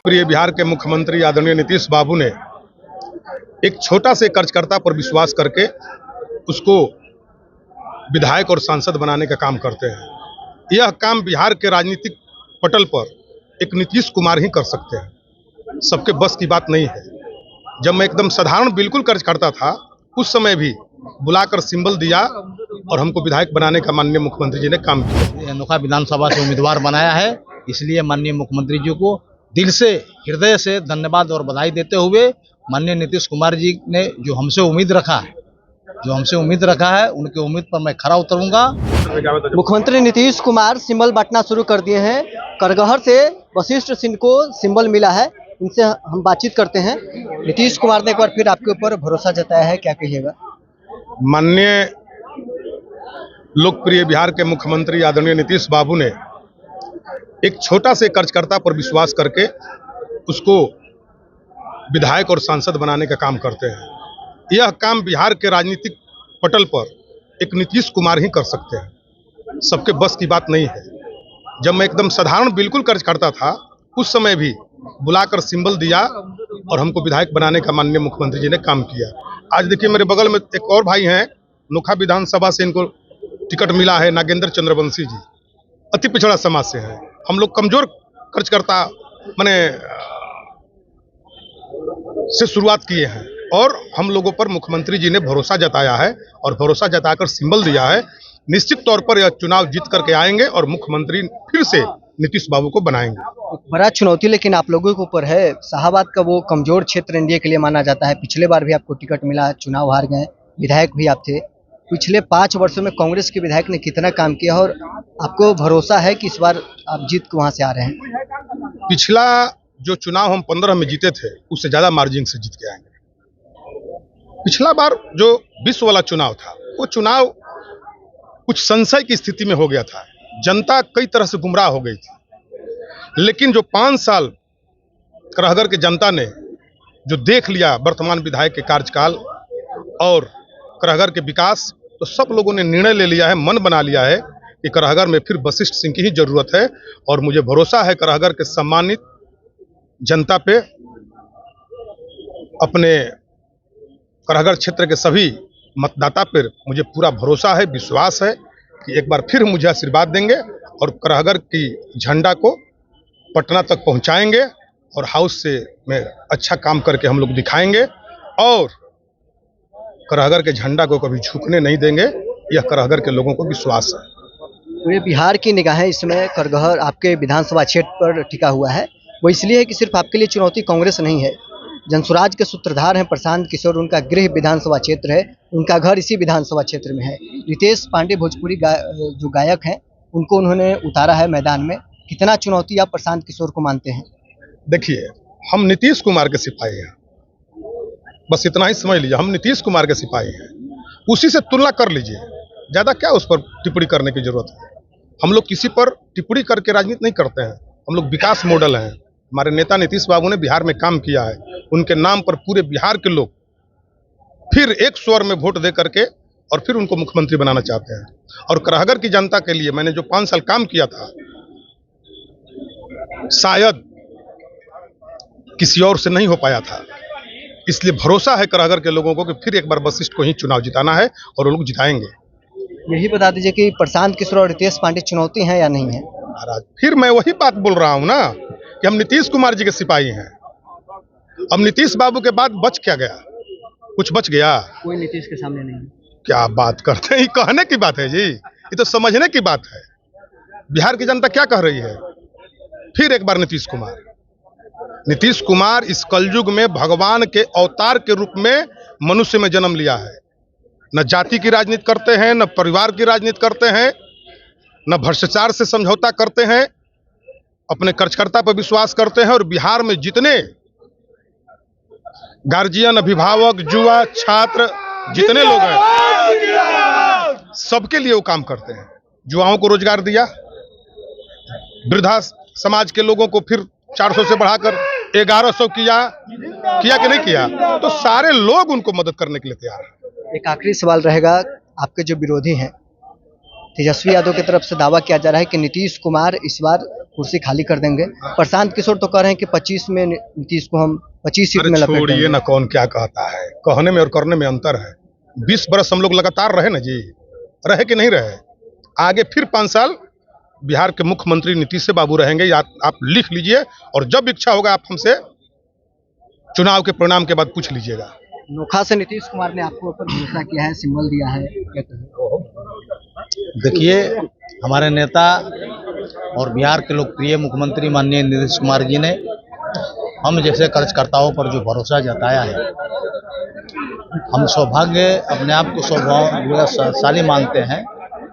प्रिय बिहार के मुख्यमंत्री आदरणीय नीतीश बाबू ने एक छोटा से कर्जकर्ता पर विश्वास करके उसको विधायक और सांसद बनाने का काम करते हैं। यह काम बिहार के राजनीतिक पटल पर एक नीतीश कुमार ही कर सकते हैं, सबके बस की बात नहीं है। जब मैं एकदम साधारण बिल्कुल कर्जकर्ता था, उस समय भी बुलाकर सिंबल दिया और हमको विधायक बनाने का माननीय मुख्यमंत्री जी ने काम किया। अनोखा विधानसभा से उम्मीदवार बनाया है, इसलिए माननीय मुख्यमंत्री जी को दिल से हृदय से धन्यवाद और बधाई देते हुए माननीय नीतीश कुमार जी ने जो हमसे उम्मीद रखा है उनकी उम्मीद पर मैं खरा उतरूंगा। मुख्यमंत्री नीतीश कुमार सिंबल बांटना शुरू कर दिए हैं। करगहर से वशिष्ठ सिंह को सिंबल मिला है, इनसे हम बातचीत करते हैं। नीतीश कुमार ने एक बार फिर आपके ऊपर भरोसा जताया है, क्या कहिएगा? माननीय लोकप्रिय बिहार के मुख्यमंत्री आदरणीय नीतीश बाबू ने एक छोटा से कर्जकर्ता पर विश्वास करके उसको विधायक और सांसद बनाने का काम करते हैं। यह काम बिहार के राजनीतिक पटल पर एक नीतीश कुमार ही कर सकते हैं, सबके बस की बात नहीं है। जब मैं एकदम साधारण बिल्कुल कर्जकर्ता था, उस समय भी बुलाकर सिंबल दिया और हमको विधायक बनाने का माननीय मुख्यमंत्री जी ने काम किया। आज देखिए, मेरे बगल में एक और भाई हैं, अनोखा विधानसभा से इनको टिकट मिला है, नागेंद्र चंद्रवंशी जी, अति पिछड़ा समाज से हैं। हम लोग कमजोर कर्जकर्ता से शुरुआत किए हैं और हम लोगों पर मुख्यमंत्री जी ने भरोसा जताया है और भरोसा जताकर सिंबल दिया है। निश्चित तौर पर यह चुनाव जीत करके आएंगे और मुख्यमंत्री फिर से नीतीश बाबू को बनाएंगे। बड़ा चुनौती लेकिन आप लोगों के ऊपर है। शाहाबाद का वो कमजोर क्षेत्र एनडीए के लिए माना जाता है। पिछले बार भी आपको टिकट मिला, चुनाव हार गए, विधायक भी आप थे। पिछले 5 वर्षों में कांग्रेस के विधायक ने कितना काम किया और आपको भरोसा है कि इस बार आप जीत के वहां से आ रहे हैं? पिछला जो चुनाव हम 15 में जीते थे, उससे ज्यादा मार्जिन से जीत के आएंगे। पिछला बार जो विश्व वाला चुनाव था, वो चुनाव कुछ संशय की स्थिति में हो गया था। जनता कई तरह से गुमराह हो गई थी, लेकिन जो 5 साल करहगर के जनता ने जो देख लिया वर्तमान विधायक के कार्यकाल और करहगर के विकास, तो सब लोगों ने निर्णय ले लिया है, मन बना लिया है कि करहगर में फिर वशिष्ठ सिंह की ही जरूरत है। और मुझे भरोसा है करहगर के सम्मानित जनता पे, अपने करहगर क्षेत्र के सभी मतदाता पर मुझे पूरा भरोसा है, विश्वास है कि एक बार फिर मुझे आशीर्वाद देंगे और करहगर की झंडा को पटना तक पहुंचाएंगे और हाउस से में अच्छा काम करके हम लोग दिखाएंगे और करहगर के झंडा को कभी झुकने नहीं देंगे। यह करहगर के लोगों को विश्वास है। पूरे बिहार की निगाहें इस समय करगहर आपके विधानसभा क्षेत्र पर टिका हुआ है। वो इसलिए है कि सिर्फ आपके लिए चुनौती कांग्रेस नहीं है। जनसुराज के सूत्रधार हैं प्रशांत किशोर, उनका गृह विधानसभा क्षेत्र है, उनका घर इसी विधानसभा क्षेत्र में है। रितेश पांडे भोजपुरी जो गायक हैं, उनको उन्होंने उतारा है मैदान में। कितना चुनौती आप प्रशांत किशोर को मानते हैं? देखिए, हम नीतीश कुमार के सिपाही हैं, बस इतना ही समझ लीजिए। हम नीतीश कुमार के सिपाही हैं, उसी से तुलना कर लीजिए। ज्यादा क्या उस पर टिप्पणी करने की जरूरत है? हम लोग किसी पर टिप्पणी करके राजनीति नहीं करते हैं। हम लोग विकास मॉडल हैं। हमारे नेता नीतीश बाबू ने बिहार में काम किया है, उनके नाम पर पूरे बिहार के लोग फिर एक स्वर में वोट दे करके और फिर उनको मुख्यमंत्री बनाना चाहते हैं। और करहगर की जनता के लिए मैंने जो 5 साल काम किया था, शायद किसी और से नहीं हो पाया था। इसलिए भरोसा है करहगर के लोगों को कि फिर एक बार वशिष्ठ को ही चुनाव जिताना है और वो लोग जिताएंगे। यही बता दीजिए कि प्रशांत किशोर और रितेश पांडे चुनौती हैं या नहीं है? महाराज, फिर मैं वही बात बोल रहा हूं ना कि हम नीतीश कुमार जी के सिपाही हैं। अब नीतीश बाबू के बाद बच क्या गया? कुछ बच गया? कोई नीतीश के सामने नहीं। क्या बात करते हैं? ये कहने की बात है जी, ये तो समझने की बात है। बिहार की जनता क्या कह रही है? फिर एक बार नीतीश कुमार इस कलयुग में भगवान के अवतार के रूप में मनुष्य में जन्म लिया है। न जाति की राजनीति करते हैं, न परिवार की राजनीति करते हैं, न भ्रष्टाचार से समझौता करते हैं, अपने कर्जकर्ता पर विश्वास करते हैं। और बिहार में जितने गार्जियन, अभिभावक, युवा, छात्र, जितने लोग हैं, सबके लिए वो काम करते हैं। युवाओं को रोजगार दिया, वृद्धा समाज के लोगों को फिर 400 से बढ़ाकर 1100 किया कि नहीं किया? तो सारे लोग उनको मदद करने के लिए तैयार हैं। एक आखिरी सवाल रहेगा, आपके जो विरोधी हैं तेजस्वी यादव की तरफ से दावा किया जा रहा है कि नीतीश कुमार इस बार कुर्सी खाली कर देंगे। प्रशांत किशोर तो कह रहे हैं कि 25 में नीतीश को हम 25 सीट में अरे लपेट छोड़िए देंगे। ना, कौन क्या कहता है, कहने में और करने में अंतर है। 20 बरस हम लोग लगातार रहे ना जी, रहे कि नहीं रहे। आगे फिर 5 साल बिहार के मुख्यमंत्री नीतीश बाबू रहेंगे, आप लिख लीजिए, और जब इच्छा होगा आप हमसे चुनाव के परिणाम के बाद पूछ लीजिएगा। नोखा से नीतीश कुमार ने आपको ऊपर भरोसा किया है, सिंबल दिया है, क्या कहें? देखिए, हमारे नेता और बिहार के लोकप्रिय मुख्यमंत्री माननीय नीतीश कुमार जी ने हम जैसे कार्यकर्ताओं पर जो भरोसा जताया है, हम सौभाग्य अपने आप को सौभाग्यशाली मानते हैं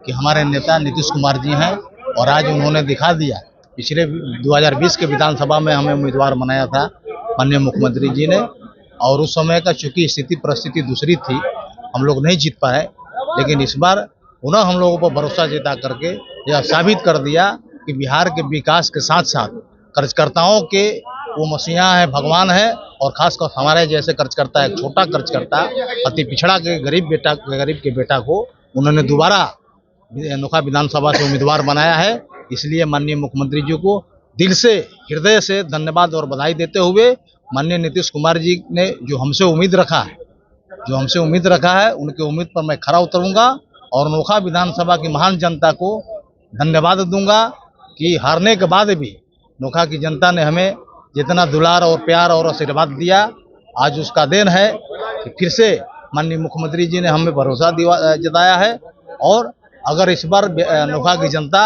कि हमारे नेता नीतीश कुमार जी हैं। और आज उन्होंने दिखा दिया, पिछले 2020 के विधानसभा में हमें उम्मीदवार बनाया था माननीय मुख्यमंत्री जी ने, और उस समय का चूंकि स्थिति परिस्थिति दूसरी थी, हम लोग नहीं जीत पाए। लेकिन इस बार पुनः हम लोगों पर भरोसा जता करके यह साबित कर दिया कि बिहार के विकास के साथ साथ कार्यकर्ताओं के वो मसीहा है, भगवान है। और खासकर हमारे जैसे कार्यकर्ता, एक छोटा कार्यकर्ता, अति पिछड़ा के गरीब के बेटा को उन्होंने दोबारा नोखा विधानसभा से उम्मीदवार बनाया है। इसलिए माननीय मुख्यमंत्री जी को दिल से, हृदय से धन्यवाद और बधाई देते हुए, माननीय नीतीश कुमार जी ने जो हमसे उम्मीद रखा है, उनकी उम्मीद पर मैं खरा उतरूंगा और नोखा विधानसभा की महान जनता को धन्यवाद दूंगा कि हारने के बाद भी नोखा की जनता ने हमें जितना दुलार और प्यार और आशीर्वाद दिया, आज उसका देन है कि फिर से माननीय मुख्यमंत्री जी ने हमें भरोसा जताया है। और अगर इस बार नोखा की जनता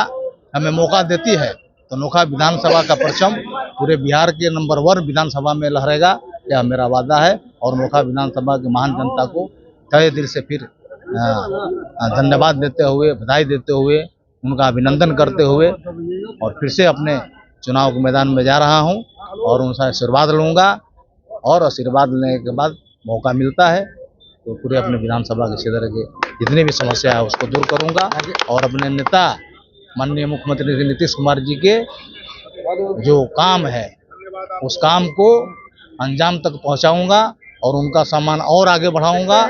हमें मौका देती है तो नोखा विधानसभा का परचम पूरे बिहार के नंबर 1 विधानसभा में लहरेगा, यह मेरा वादा है। और नोखा विधानसभा की महान जनता को तहे दिल से फिर धन्यवाद देते हुए, बधाई देते हुए, उनका अभिनंदन करते हुए, और फिर से अपने चुनाव के मैदान में जा रहा हूं और उनसे आशीर्वाद लूँगा। और आशीर्वाद लेने के बाद मौका मिलता है तो पूरे अपने विधानसभा के क्षेत्र के जितनी भी समस्या है उसको दूर करूँगा और अपने नेता माननीय मुख्यमंत्री नीतीश कुमार जी के जो काम है उस काम को अंजाम तक पहुंचाऊंगा और उनका सम्मान और आगे बढ़ाऊंगा।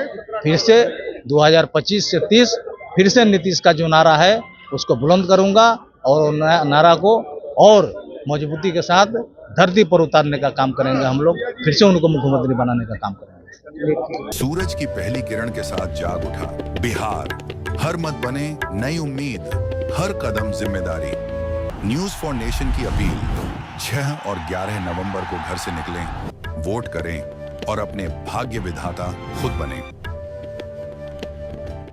फिर से 2025 से 30 फिर से नीतीश का जो नारा है उसको बुलंद करूंगा और नारा को और मजबूती के साथ धरती पर उतारने का काम करेंगे। हम लोग फिर से उनको मुख्यमंत्री बनाने का काम करेंगे। सूरज की पहली किरण के साथ जाग उठा बिहार, हर मत बने नई उम्मीद, हर कदम जिम्मेदारी। न्यूज फॉर नेशन की अपील, 6 और 11 नवंबर को घर से निकलें, वोट करें और अपने भाग्य विधाता खुद बने।